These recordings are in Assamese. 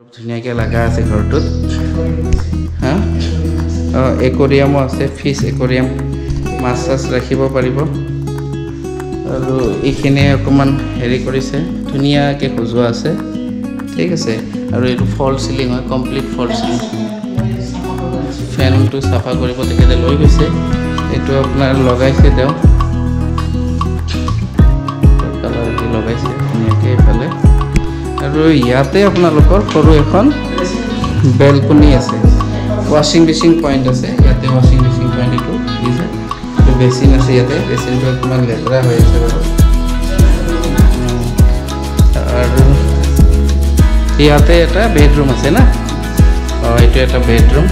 ধুনীয়াকৈ লগা আছে ঘৰটোত হা একুৰিয়ামো আছে ফিছ একুৰিয়াম মাছ চাছ ৰাখিব পাৰিব আৰু এইখিনি অকণমান হেৰি কৰিছে ধুনীয়াকৈ সজোৱা আছে ঠিক আছে আৰু এইটো ফল চিলিং হয় কমপ্লিট ফল চিলিং ফেনটো চাফা কৰিব তেখেতে লৈ গৈছে এইটো আপোনাৰ লগাইছে তেওঁ কালাৰ দি লগাইছে ধুনীয়াকৈ এইফালে আৰু ইয়াতে আপোনালোকৰ সৰু এখন বেলকনি আছে ৱাশ্বিং মেচিন পইণ্ট আছে ইয়াতে ৱাশ্বিং মেচিন পইণ্ট এইটো দিছে এইটো বেচিন আছে ইয়াতে বেচিনটো অকণমান লেতেৰা হৈ আছে বাৰু আৰু ইয়াতে এটা বেডৰুম আছে না এইটো এটা বেডৰুম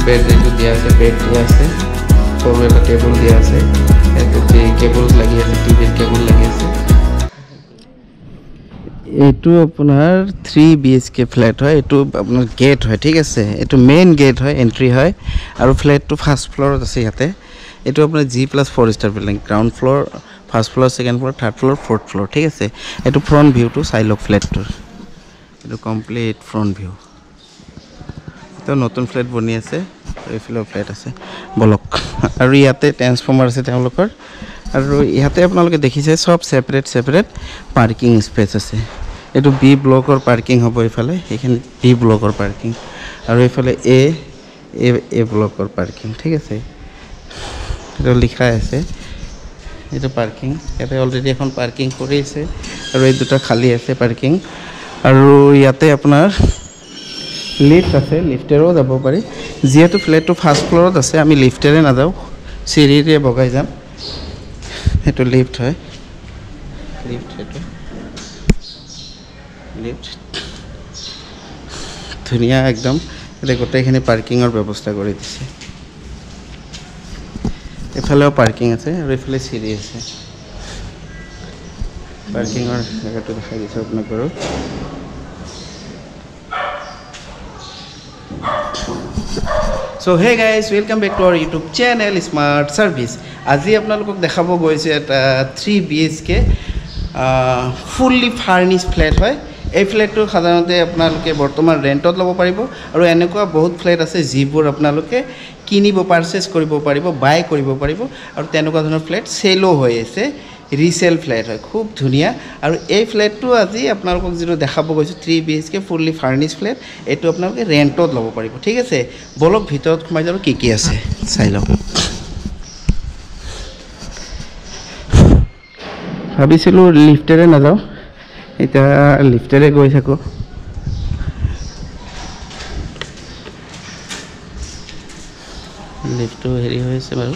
বেড এইটো দিয়া আছে বেড দিয়া আছে সৰু এটা টেবুল দিয়া আছে এইটো কেবুল লাগি আছে টিভিৰ কেবুল লাগি আছে এইটো আপোনাৰ 3 BHK ফ্ল্যাট হয় এইটো আপোনাৰ গেট হয় ঠিক আছে এইটো মেইন গেট হয় এন্ট্ৰি হয় আৰু ফ্ল্যাটটো ফাৰ্ষ্ট ফ্লোৰত আছে ইয়াতে এইটো আপোনাৰ G+4 star building ground floor first floor second floor third floor fourth floor ঠিক আছে এইটো ফ্ৰণ্ট ভিউটো চাই লওক ফ্ল্যাটটোৰ এইটো কমপ্লিট ফ্ৰণ্ট ভিউ তো নতুন ফ্ল্যাট বনি আছে এইফালে ফ্ল্যাট আছে বলক আৰু ইয়াতে ট্ৰান্সফৰ্মাৰ আছে তেওঁলোকৰ আৰু ইয়াতে আপোনালোকে দেখিছে সব সেপাৰেট পাৰ্কিং স্পেচ আছে এইটো বি ব্লকৰ পাৰ্কিং হ'ব এইফালে এইখিনি বি ব্লকৰ পাৰ্কিং আৰু এইফালে এ ব্লকৰ পাৰ্কিং ঠিক আছে এইটো লিখা আছে এইটো পাৰ্কিং ইয়াতে অলৰেডি এখন পাৰ্কিং কৰি আছে আৰু এই দুটা খালী আছে পাৰ্কিং আৰু ইয়াতে আপোনাৰ লিফ্ট আছে লিফ্টেৰেও যাব পাৰি যিহেতু ফ্ল্যাটটো ফাৰ্ষ্ট ফ্লোৰত আছে আমি লিফ্টেৰে নাযাওঁ চিৰিৰে বগাই যাম এইটো লিফ্ট হয় লিফ্ট এইটো লিফ্ট ধুনীয়া একদম এতে গোটেইখিনি পাৰ্কিঙৰ ব্যৱস্থা কৰি দিছে এফালেও পাৰ্কিং আছে আৰু এফালে চিৰি আছে পাৰ্কিঙৰ জেগাটো দেখাই দিছোঁ আপোনাক বাৰু So hey guys, welcome back to our YouTube channel Smart Service. আজি আপোনালোকক দেখাব গৈছে এটা 3 BHK ফুললি ফাৰ্নিশ্ড ফ্ল্যাট হয় এই ফ্ল্যাটটো সাধাৰণতে আপোনালোকে বৰ্তমান ৰেন্টত ল'ব পাৰিব আৰু এনেকুৱা বহুত ফ্ল্যাট আছে যিবোৰ আপোনালোকে কিনিব পাৰচেজ কৰিব পাৰিব বাই কৰিব পাৰিব আৰু তেনেকুৱা ধৰণৰ ফ্ল্যাট চেলো হৈ আছে ৰিসেল ফ্ল্যাট হয় খুব ধুনীয়া আৰু এই ফ্ল্যাটটো আজি আপোনালোকক যেটো দেখাব গৈছে 3 BHK ফুললি ফাৰ্নিশ্ড ফ্ল্যাট এটো আপোনালোকে ৰেন্টত ল'ব পাৰিব ঠিক আছে বলক ভিতৰত সোমাই যাও কি আছে চাই লওক ভাবিছিলো লিফ্টেৰে না যাও এটা লিফ্টেৰে গৈ থাকো লিফ্টটো হেৰি হৈছে বাৰু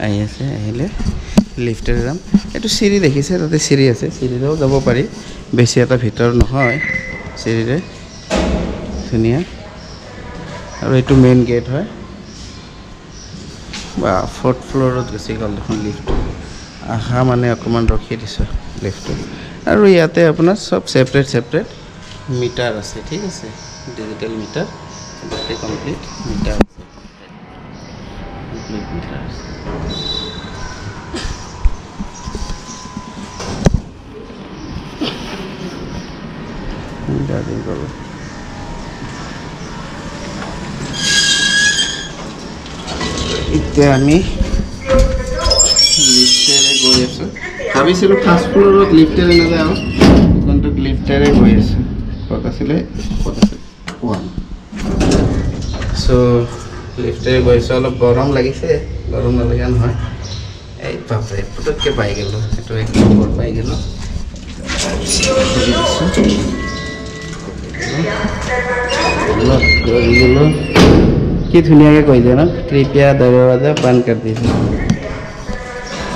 আহি আছে আহিলে লিফ্টেৰে যাম এটো চিৰি দেখিছে তাতে চিৰি আছে চিৰিৰেও যাব পাৰি বেছি এটা ভিতৰ নহয় চিৰিৰে ধুনীয়া আৰু এইটো মেইন গেট হয় বা ফৰ্থ ফ্লোৰত গেছি গল দেখোন লিফ্ট আহা মানে অকমান ৰখি দিছো লিফ্ট আৰু ইয়াতে আপোনাৰ সব সেপাৰেট মিটাৰ আছে ঠিক আছে ডিজিটাল মিটাৰ গোটে কমপ্লিট মিটাৰ আছে কমপ্লিট মিটাৰ আছে গাড়ি গলো এতিয়া আমি লিফ্টেৰে গৈ আছো ভাবিছিলো ফাৰ্ষ্ট ফ্লোৰত লিফ্টেৰে নাযাওঁ কিন্তু লিফ্টেৰে গৈ আছো কত আছে 1 সো লিফ্টেৰে গৈ আছো অলপ গৰম লাগিছে গৰম নলগা নহয় এই বাপৰে পটককে পাই গেল এটো এক নম্বৰ পাই গেল কি ধুনীয়াকৈ কৈ দিয়ে ন কৃপয়া দৰৱাজা বন্ধ কৰি দিছে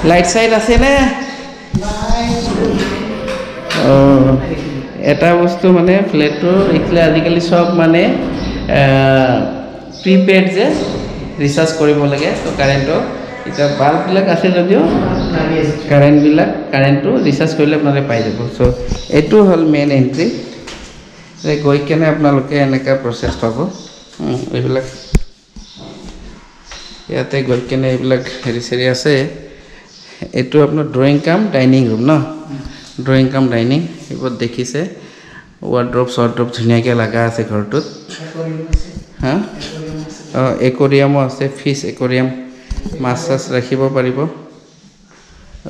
লাইট সাইড আছে নে এটা বস্তু মানে ফ্ল্যাটৰ ইকলে আজিকালি সব মানে প্ৰিপেড যে ৰিচাৰ্জ কৰিব লাগে তো কাৰেণ্টৰ এটা বাল্ব বিলাক আছে যদিও কাৰেণ্টটো ৰিচাৰ্জ কৰিলে আপোনালোকে পাই যাব সো এটো হল মেইন এন্ট্ৰি গৈ কেনে আপোনালোকে এনেকা প্ৰসেস পাব এইবিলাক ইয়াতে গৈ কেনে এইবিলাক হেৰি আছে এটো আপোনাৰ ড্ৰয়িং কাম ডাইনিং ৰুম ন ড্ৰয়িং কাম ডাইনিং এইবোৰ দেখিছে ৱাৰ্ড্ৰপ চৱাৰ্ড্ৰপ ধুনীয়াকৈ লগা আছে ঘৰটোত হা একুৰিয়ামো আছে ফিছ একুৰিয়াম মাছ চাছ ৰাখিব পাৰিব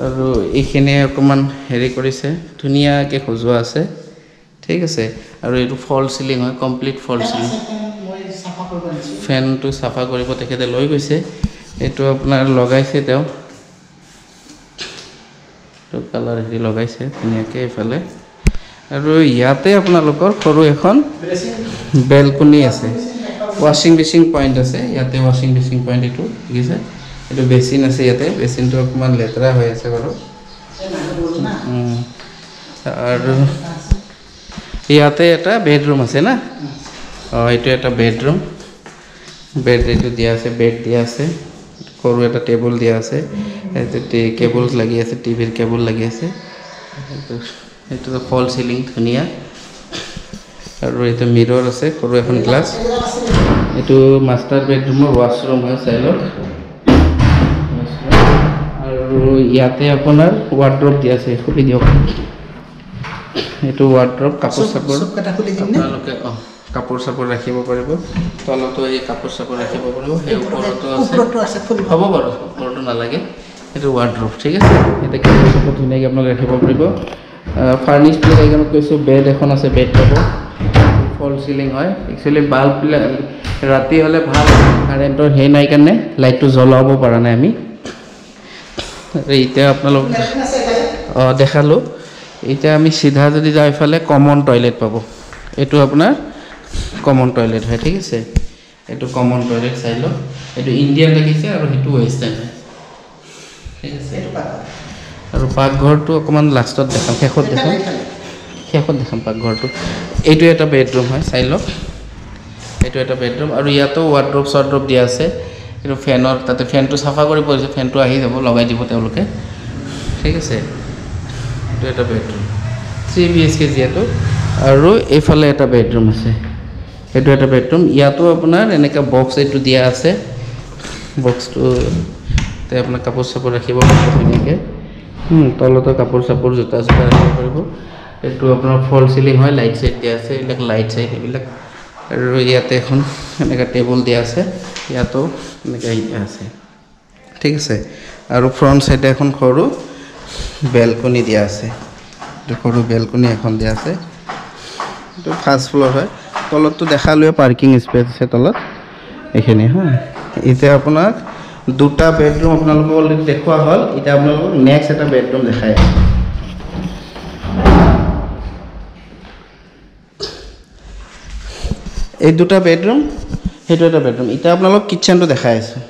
আৰু এইখিনি অকণমান হেৰি কৰিছে ধুনীয়াকৈ সজোৱা আছে ঠিক আছে আৰু এইটো ফল চিলিং হয় কমপ্লিট ফল চিলিং ফেনটো চাফা কৰিব তেখেতে লৈ গৈছে এইটো আপোনাৰ লগাইছে তেওঁ তো কালাৰ হেৰি লগাইছে ধুনীয়াকৈ এইফালে আৰু ইয়াতে আপোনালোকৰ সৰু এখন বেলকনি আছে ৱাশ্বিং মেচিন পইণ্ট আছে ইয়াতে ৱাশ্বিং মেচিন পইণ্ট এইটো দেখিছে এইটো বেচিন আছে ইয়াতে বেচিনটো অকণমান লেতেৰা হৈ আছে বাৰু আৰু ইয়াতে এটা বেডৰুম আছে না এইটো এটা বেডৰুম বেড এইটো দিয়া আছে বেড দিয়া আছে সৰু এটা টেবুল দিয়া আছে কেবল লাগি আছে টিভিৰ কেবল লাগি আছে এইটো ফল চিলিং ধুনীয়া আৰু এইটো মিৰৰ আছে সৰু এখন গ্লাছ এইটো মাষ্টাৰ বেডৰুমৰ ৱাছৰুম হয় চাই লওক আৰু ইয়াতে আপোনাৰ ৱাৰ্ড্ৰপ দিয়া আছে খুলি দিয়ক এইটো ৱাৰ্ড্ৰপ কাপোৰ চাপোৰ আপোনালোকে কাপোৰ চাপোৰ ৰাখিব পাৰিব তলতো এই কাপোৰ চাপোৰ ৰাখিব পাৰিব সেই ওপৰতো আছে হ'ব বাৰু ওপৰতো নালাগে এইটো ৱাৰ্ড্ৰপ ঠিক আছে ইয়াতে কাপোৰ চাপোৰ ধুনীয়াকৈ আপোনালোকে ৰাখিব পাৰিব ফাৰ্নিছ প্লেট এইখনত কৈছোঁ বেড এখন আছে বেড পাব ফল চিলিং হয় একচুৱেলি বাল্ববিলাক ৰাতি হ'লে ভাল কাৰেণ্টৰ সেই নাই কাৰণে লাইটটো জ্বলাব পৰা নাই আমি এতিয়া আপোনালোক দেখালোঁ এতিয়া আমি চিধা যদি যাওঁ এইফালে কমন টয়লেট পাব এইটো আপোনাৰ কমন টয়লেট হয় ঠিক আছে এইটো কমন টয়লেট চাই লওক এইটো ইণ্ডিয়ান লাগিছে আৰু সেইটো ৱেষ্টাৰ্ণ হয় ঠিক আছে আৰু পাকঘৰটো অকণমান লাষ্টত দেখাম শেষত দেখাম পাকঘৰটো এইটো এটা বেডৰুম হয় চাই লওক এইটো এটা বেডৰুম আৰু ইয়াতো ৱাৰ্ড্ৰপ চৱাৰ্ড্ৰপ দিয়া আছে এইটো ফেনৰ তাতে ফেনটো চাফা কৰি পৰিছে ফেনটো আহি যাব লগাই দিব তেওঁলোকে ঠিক আছে এইটো এটা বেডৰুম 3 BHK যিহেতু আৰু এইফালে এটা বেডৰুম আছে এইটো এটা বেডৰুম ইয়াতো আপোনাৰ এনেকৈ বক্স এইটো দিয়া আছে বক্সটোতে আপোনাৰ কাপোৰ চাপোৰ ৰাখিব পাৰিব ধুনীয়াকৈ তলতো কাপোৰ চাপোৰ জোতা চোতা ৰাখিব পাৰিব এইটো আপোনাৰ ফল চিলিং হয় লাইট চাইট দিয়া আছে এইবিলাক লাইট চাইট এইবিলাক আৰু ইয়াতে এখন এনেকৈ টেবুল দিয়া আছে ইয়াতো এনেকৈ দিয়া আছে ঠিক আছে আৰু ফ্ৰণ্ট চাইডে এখন সৰু বেলকনি দিয়া আছে এইটো সৰু বেলকনি এখন দিয়া আছে এইটো ফাৰ্ষ্ট ফ্ল'ৰ হয় তলততো দেখালোৱে পাৰ্কিং স্পেচ আছে তলত এইখিনি এতিয়া আপোনাক দুটা বেডৰুম আপোনালোকক অলৰেডি দেখুওৱা হ'ল এতিয়া আপোনালোকক নেক্সট এটা বেডৰুম দেখাই এই দুটা বেডৰুম সেইটো এটা বেডৰুম এতিয়া আপোনালোক কিটচেনটো দেখাই আছোঁ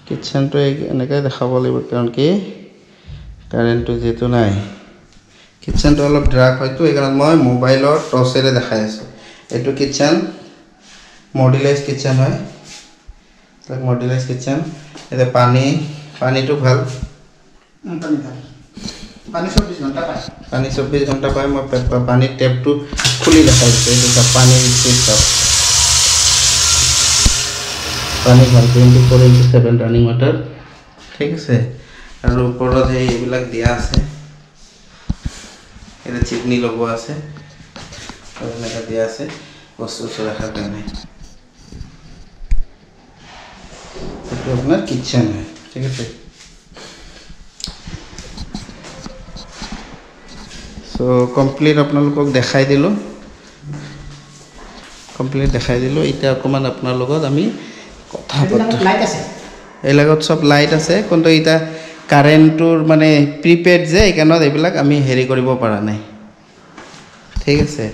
কিটচেনটো এনেকৈ দেখাব লাগিব কাৰণ কি কাৰেণ্টটো যিহেতু নাই কিটচেনটো অলপ ডাৰ্ক হয়তো সেইকাৰণে মই মোবাইলৰ টৰ্চেৰে দেখাই আছোঁ এইটো কিটচেন মডুলাৰ কিটচেন হয় মডুলাৰ কিটচেন এতিয়া পানীটো ভাল পানী 24 ঘণ্টা পায় মই পানীৰ টেপটো খুলি দেখাইছোঁ এইটো পানীৰ স্পীড পানী ভাল 24/7 ৰানিং ৱাটাৰ ঠিক আছে আৰু ওপৰত এইবিলাক দিয়া আছে এটা চিকনি লগোৱা আছে আৰু এনেকৈ দিয়া আছে বস্তু ৰখাৰ কাৰণে এইটো আপোনাৰ কিটচেন হয় ঠিক আছে সো কমপ্লিট আপোনালোকক দেখাই দিলোঁ এতিয়া অকণমান আপোনাৰ লগত আমি কথা পাতোঁ এই লগত চব লাইট আছে কিন্তু এতিয়া কাৰেণ্টটোৰ মানে প্ৰিপেড যে এইকাৰণত এইবিলাক আমি হেৰি কৰিব পৰা নাই ঠিক আছে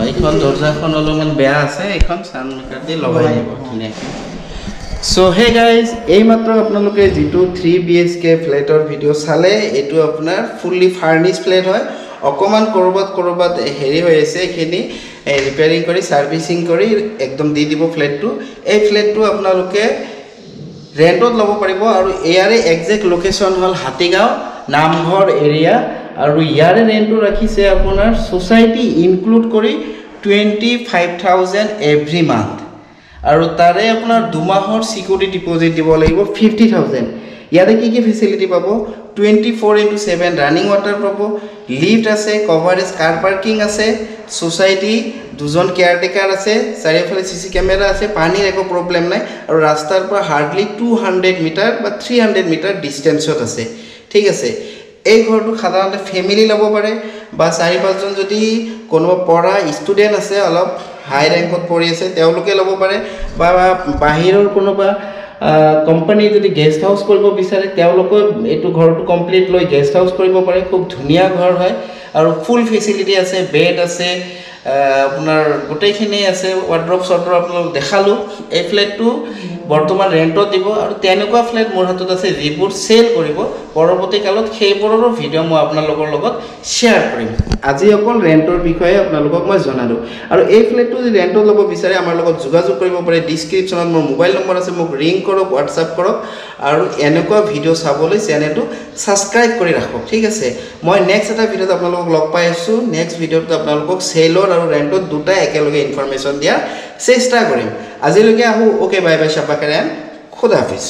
এইখন দৰ্জাখন অলপমান বেয়া আছে এইখন চানমাইকাৰ দি লগাই দিব ধুনীয়াকৈ সো হে গাইজ এইমাত্ৰ আপোনালোকে যিটো 3 BHK ফ্লেটৰ ভিডিঅ' চালে এইটো আপোনাৰ ফুল্লি ফাৰ্নিছ ফ্লেট হয় অকণমান ক'ৰবাত হেৰি হৈ আছে এইখিনি ৰিপেয়াৰিং কৰি ছাৰ্ভিচিং কৰি একদম দি দিব ফ্লেটটো এই ফ্লেটটো আপোনালোকে ৰেণ্টত ল'ব পাৰিব আৰু ইয়াৰে একজেক্ট লোকেশ্যন হ'ল হাতীগাঁও নামঘৰ এৰিয়া আৰু ইয়াৰে ৰেণ্টটো ৰাখিছে আপোনাৰ সোসাইটি ইনক্লুড কৰি 25,000 এভৰি মান্থ আৰু তাৰে আপোনাৰ 2 মাহৰ সিকিউৰিটি ডিপোজিট দিব লাগিব 50,000 ইয়াতে কি ফেসিলিটি পাবো 24/7 ৰানিং ওয়াটাৰ পাবো লিফট আছে কভাৰেজ কাৰ পাৰ্কিং আছে সোসাইটি দুজন কেয়াৰটেকাৰ আছে চাৰিফালে সিসি ক্যামেৰা আছে পানীৰ একো প্ৰবলেম নাই আৰু ৰাস্তাৰ পৰা হাৰ্ডলি 200 মিটাৰ বা 300 মিটাৰ ডিসটেন্সত আছে ঠিক আছে এই ঘৰটো সাধাৰণতে ফ্যামিলি লব পাৰে বা 4-5 জন যদি কোনোবা পঢ়া ষ্টুডেন্ট আছে অলপ হাই ৰেংকত পঢ়ি আছে তেওঁলোকে লব পাৰে বা বাহিৰৰ কোনোবা কোম্পানী যদি গেস্ট হাউস কৰিব বিচাৰে তেওঁলোকে এটো ঘৰটো কমপ্লিট লৈ গেস্ট হাউস কৰিব পাৰে খুব ধুনিয়া ঘৰ হয় আৰু ফুল ফেসিলিটি আছে বেড আছে আপোনাৰ গোটেইখিনি আছে ওয়াৰ্ড্ৰপ সৰ্ড্ৰপ আপোনাক দেখালো এই ফ্ল্যাটটো বৰ্তমান ৰেন্টত দিব আৰু তেনেকুৱা ফ্ল্যাট মোৰ হাতত আছে যিবোৰ সেল কৰিব পৰৱৰ্তী কালত সেইবোৰৰ ভিডিও মই আপোনালোকৰ লগত শেয়াৰ কৰিম আজি অকল ৰেন্টৰ বিষয়ে আপোনালোকক মই জনালো আৰু এই ফ্ল্যাটটো যদি ৰেন্টত ল'ব বিচাৰে আমাৰ লগত যোগাযোগ কৰিব পাৰে ডেসক্ৰিপচনত মোৰ মোবাইল নম্বৰ আছে মোক ৰিং কৰক WhatsApp কৰক আৰু এনেকুৱা ভিডিও চাবলৈ চেনেলটো সাবস্ক্ৰাইব কৰি ৰাখক ঠিক আছে মই নেক্সট এটা ভিডিওত আপোনালোকক লগ পাই আছো নেক্সট ভিডিওত আপোনালোকক সেলৰ আৰু ৰেন্টত দুটা একেলগে ইনফৰমেশন দিয়া চেষ্টা কৰিম আজিলৈকে আহো ওকে বাই বাই শাবাকাৰান খুদা হাফেজ